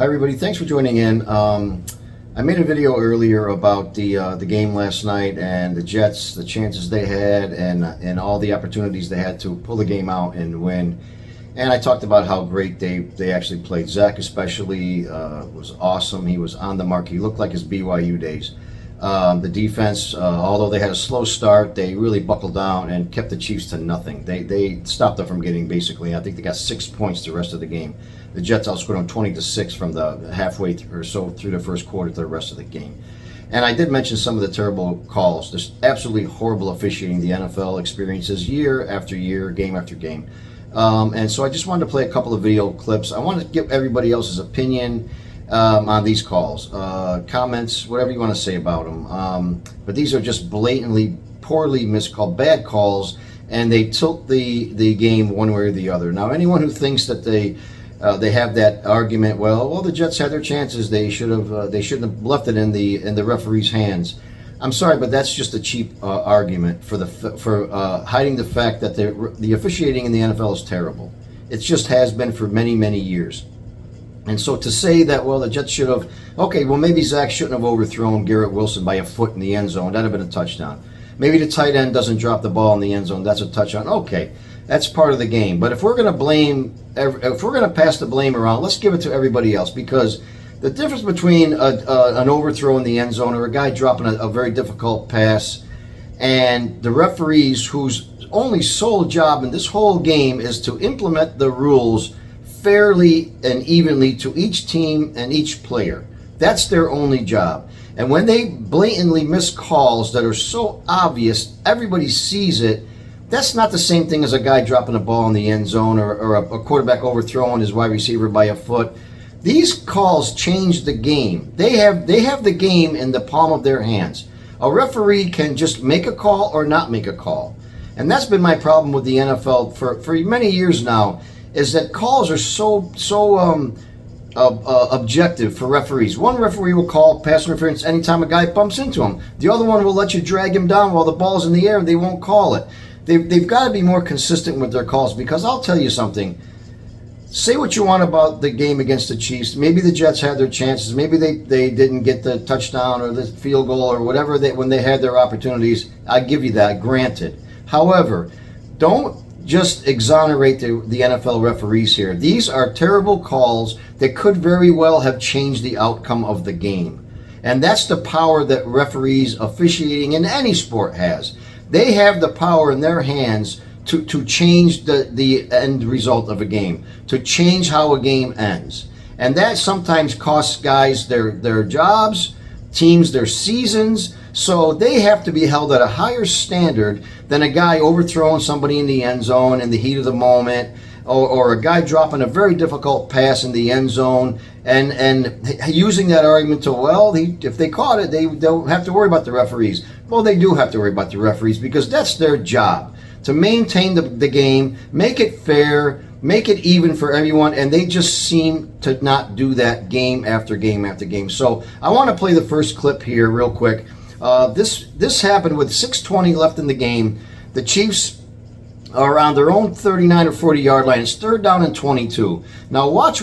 Hi everybody, thanks for joining in. I made a video earlier about the game last night and the Jets, the chances they had, and all the opportunities they had to pull the game out and win. And I talked about how great they actually played. Zach especially was awesome. He was on the mark. He looked like his BYU days. The defense, although they had a slow start, they really buckled down and kept the Chiefs to nothing. They stopped them from getting basically, I think they got 6 points the rest of the game. The Jets outscored them 20-6 from the halfway or so through the first quarter to the rest of the game. And I did mention some of the terrible calls. There's absolutely horrible officiating the NFL experiences year after year, game after game. And so I just wanted to play a couple of video clips. I want to give everybody else's opinion on these calls, comments, whatever you want to say about them. But these are just blatantly, poorly miscalled, bad calls, and they tilt the game one way or the other. Now, anyone who thinks that they have that argument, well, the Jets had their chances. They shouldn't have left it in the referee's hands. I'm sorry, but that's just a cheap argument for hiding the fact that the officiating in the NFL is terrible. It just has been for many, many years. And so to say that, well, the Jets should have, okay, well, maybe Zach shouldn't have overthrown Garrett Wilson by a foot in the end zone. That'd have been a touchdown. Maybe the tight end doesn't drop the ball in the end zone. That's a touchdown. Okay, that's part of the game. But if we're going to pass the blame around, let's give it to everybody else, because the difference between an overthrow in the end zone or a guy dropping a very difficult pass and the referees whose only sole job in this whole game is to implement the rules fairly and evenly to each team and each player. That's their only job. And when they blatantly miss calls that are so obvious, everybody sees it, that's not the same thing as a guy dropping a ball in the end zone or a quarterback overthrowing his wide receiver by a foot. These calls change the game. They have the game in the palm of their hands. A referee can just make a call or not make a call. And that's been my problem with the NFL for many years now, is that calls are so objective for referees. One referee will call pass interference anytime a guy bumps into him. The other one will let you drag him down while the ball's in the air and they won't call it. They've got to be more consistent with their calls, because I'll tell you something. Say what you want about the game against the Chiefs. Maybe the Jets had their chances. Maybe they didn't get the touchdown or the field goal or whatever when they had their opportunities. I give you that, granted. However, don't just exonerate the NFL referees here. These are terrible calls that could very well have changed the outcome of the game. And that's the power that referees officiating in any sport has. They have the power in their hands to change the end result of a game, to change how a game ends. And that sometimes costs guys their jobs, teams their seasons. So they have to be held at a higher standard than a guy overthrowing somebody in the end zone in the heat of the moment, or a guy dropping a very difficult pass in the end zone and using that argument to, well, if they caught it, they don't have to worry about the referees. Well, they do have to worry about the referees, because that's their job, to maintain the game, make it fair, make it even for everyone, and they just seem to not do that game after game after game. So I want to play the first clip here real quick. This happened with 6:20 left in the game. The Chiefs are around their own 39 or 40 yard line. It's 3rd down and 22. Now watch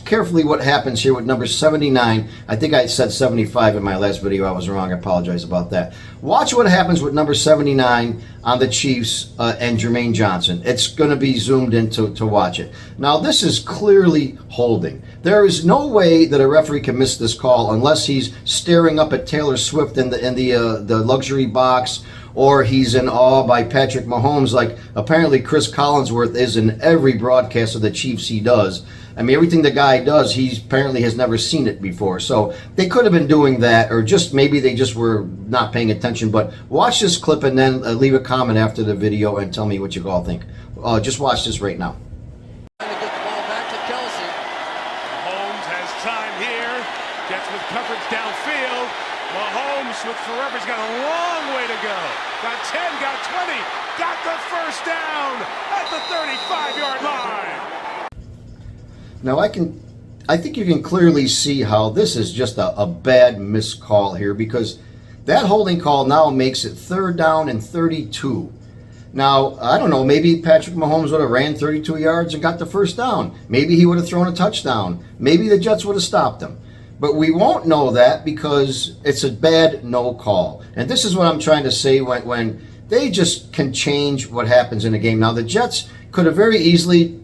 carefully what happens here with number 79. I think I said 75 in my last video. I was wrong. I apologize about that. Watch what happens with number 79 on the Chiefs and Jermaine Johnson. It's going to be zoomed in to watch it. Now this is clearly holding. There is no way that a referee can miss this call unless he's staring up at Taylor Swift in the luxury box, or he's in awe by Patrick Mahomes, like apparently Chris Collinsworth is in every broadcast of the Chiefs he does. I mean, everything the guy does, he apparently has never seen it before. So they could have been doing that, or just maybe they just were not paying attention. But watch this clip and then leave a comment after the video and tell me what you all think. Just watch this right now. Trying to get the ball back to Kelsey. Mahomes has time here. Gets with coverage downfield. Mahomes with forever. He's got a long way to go. Got 10, got 20, got the first down at the 35-yard line. Now I think you can clearly see how this is just a bad miscall here, because that holding call now makes it 3rd down and 32. Now, I don't know, maybe Patrick Mahomes would have ran 32 yards and got the first down. Maybe he would have thrown a touchdown. Maybe the Jets would have stopped him. But we won't know that because it's a bad no call. And this is what I'm trying to say when they just can change what happens in a game. Now, the Jets could have very easily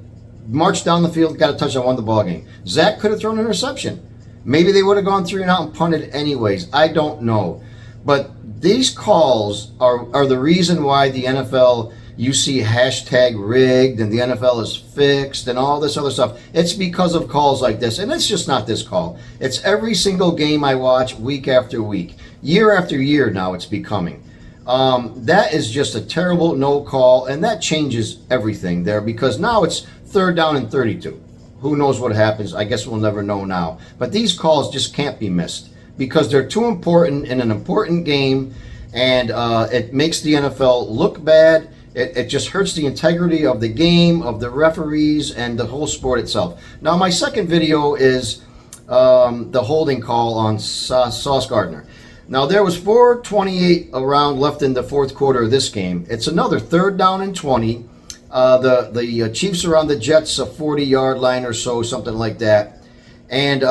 marched down the field, got a touchdown, won the ball game. Zach could have thrown an interception. Maybe they would have gone 3-and-out and punted anyways. I don't know. But these calls are the reason why the NFL, you see hashtag rigged and the NFL is fixed and all this other stuff. It's because of calls like this. And it's just not this call. It's every single game I watch week after week. Year after year now it's becoming. That is just a terrible no call, and that changes everything there because now it's 3rd down and 32. Who knows what happens? I guess we'll never know now. But these calls just can't be missed because they're too important in an important game, and it makes the NFL look bad. It just hurts the integrity of the game, of the referees, and the whole sport itself. Now, my second video is the holding call on Sauce Gardner. Now, there was 4:28 around left in the fourth quarter of this game. It's another 3rd down and 20. The Chiefs are on the Jets, a 40-yard line or so, something like that. And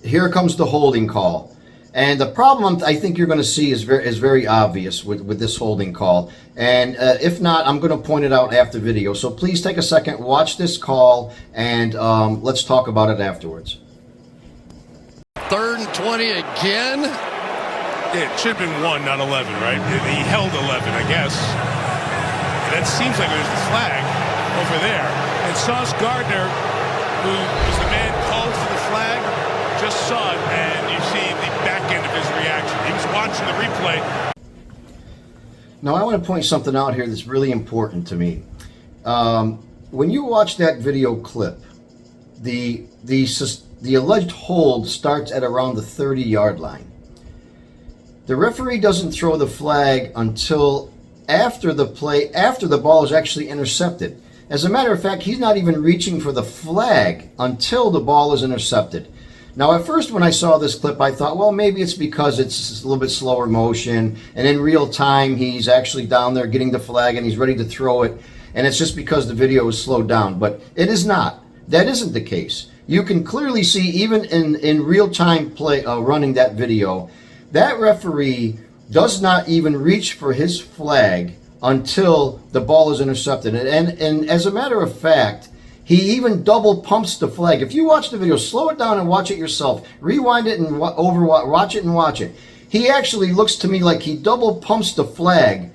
here comes the holding call. And the problem I think you're going to see is very obvious with this holding call. And if not, I'm going to point it out after video. So please take a second, watch this call, and let's talk about it afterwards. 3rd and 20 again. It should have been 1, not 11, right? He held 11, I guess. And that seems like there's the flag over there. And Sauce Gardner, who was the man called for the flag, just saw it, and you see the back end of his reaction. He was watching the replay. Now, I want to point something out here that's really important to me. When you watch that video clip, the alleged hold starts at around the 30-yard line. The referee doesn't throw the flag until after the ball is actually intercepted. As a matter of fact, he's not even reaching for the flag until the ball is intercepted. Now, at first when I saw this clip, I thought, well, maybe it's because it's a little bit slower motion, and in real time he's actually down there getting the flag and he's ready to throw it, and it's just because the video is slowed down. But it is not. That isn't the case. You can clearly see, even in real-time play running that video, that referee does not even reach for his flag until the ball is intercepted. And as a matter of fact, he even double pumps the flag. If you watch the video, slow it down and watch it yourself. Rewind it and watch it and watch it. He actually looks to me like he double pumps the flag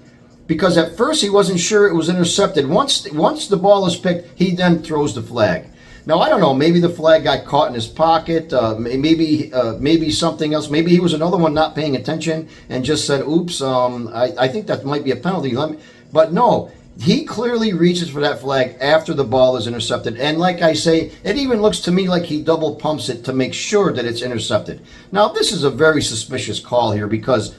because at first he wasn't sure it was intercepted. Once the ball is picked, he then throws the flag. Now, I don't know, maybe the flag got caught in his pocket, maybe something else. Maybe he was another one not paying attention and just said, oops, I think that might be a penalty. But no, he clearly reaches for that flag after the ball is intercepted. And like I say, it even looks to me like he double pumps it to make sure that it's intercepted. Now, this is a very suspicious call here because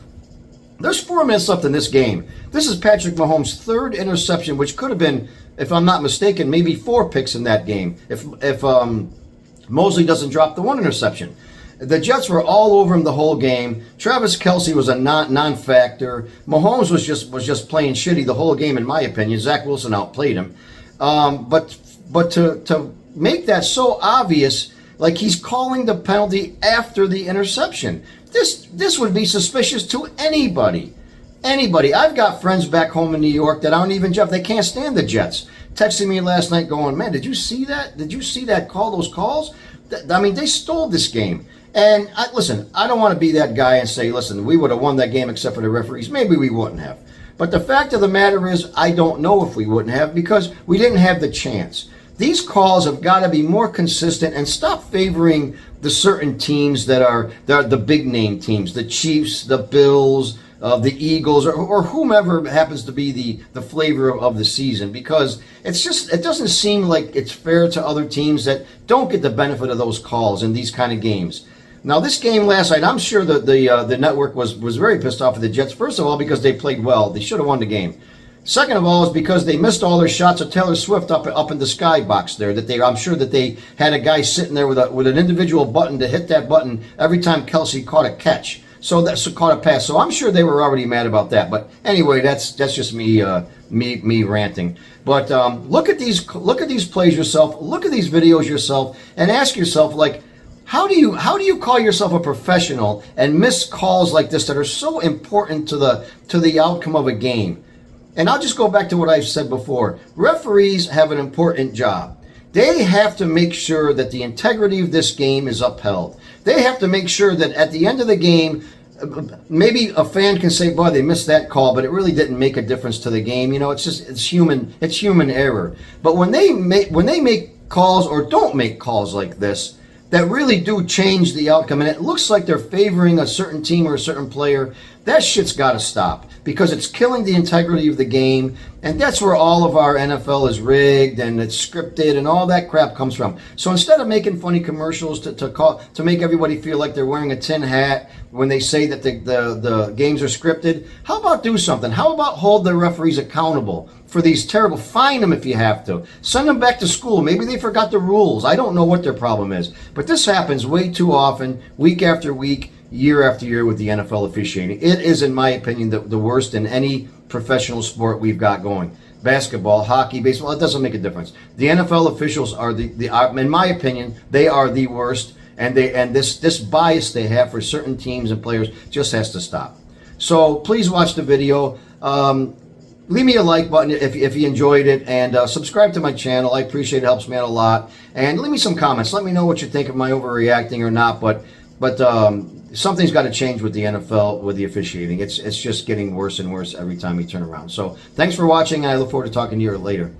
there's 4 minutes left in this game. This is Patrick Mahomes' 3rd interception, which could have been, if I'm not mistaken, maybe 4 picks in that game if Mosley doesn't drop the 1 interception. The Jets were all over him the whole game. Travis Kelce was a non-factor. Mahomes was just playing shitty the whole game, in my opinion. Zach Wilson outplayed him. But to make that so obvious, like he's calling the penalty after the interception, this would be suspicious to anybody. Anybody. I've got friends back home in New York that aren't even Jeff. They can't stand the Jets. Texting me last night going, man, did you see that? Did you see that call, those calls? I mean, they stole this game. And listen, I don't want to be that guy and say, listen, we would have won that game except for the referees. Maybe we wouldn't have. But the fact of the matter is, I don't know if we wouldn't have because we didn't have the chance. These calls have got to be more consistent and stop favoring the certain teams that are the big name teams, the Chiefs, the Bills, the Eagles, or whomever happens to be the flavor of the season, because it doesn't seem like it's fair to other teams that don't get the benefit of those calls in these kind of games. Now, this game last night, I'm sure that the network was very pissed off at the Jets. First of all, because they played well, they should have won the game. Second of all, is because they missed all their shots of Taylor Swift up in the skybox there. I'm sure that they had a guy sitting there with an individual button to hit that button every time Kelce caught a catch. So that's caught a pass. So I'm sure they were already mad about that. But anyway, that's just me ranting. But look at these plays yourself. Look at these videos yourself, and ask yourself, like, how do you call yourself a professional and miss calls like this that are so important to the outcome of a game? And I'll just go back to what I've said before. Referees have an important job. They have to make sure that the integrity of this game is upheld. They have to make sure that at the end of the game, maybe a fan can say, boy, they missed that call, but it really didn't make a difference to the game. You know, it's human error. But when they make calls or don't make calls like this, that really do change the outcome, and it looks like they're favoring a certain team or a certain player, that shit's got to stop, because it's killing the integrity of the game, and that's where all of our NFL is rigged and it's scripted and all that crap comes from. So instead of making funny commercials to make everybody feel like they're wearing a tin hat when they say that the games are scripted, how about do something? How about hold the referees accountable for these terrible, fine them if you have to. Send them back to school. Maybe they forgot the rules. I don't know what their problem is. But this happens way too often, week after week, year after year with the NFL officiating. It is, in my opinion, the worst in any professional sport we've got going. Basketball, hockey, baseball, it doesn't make a difference. The NFL officials are in my opinion, they are the worst, and this bias they have for certain teams and players just has to stop. So please watch the video. Leave me a like button if you enjoyed it, and subscribe to my channel. I appreciate it. It helps me out a lot. And leave me some comments. Let me know what you think. Am I overreacting or not? But something's got to change with the NFL, with the officiating. It's just getting worse and worse every time we turn around. So thanks for watching, and I look forward to talking to you later.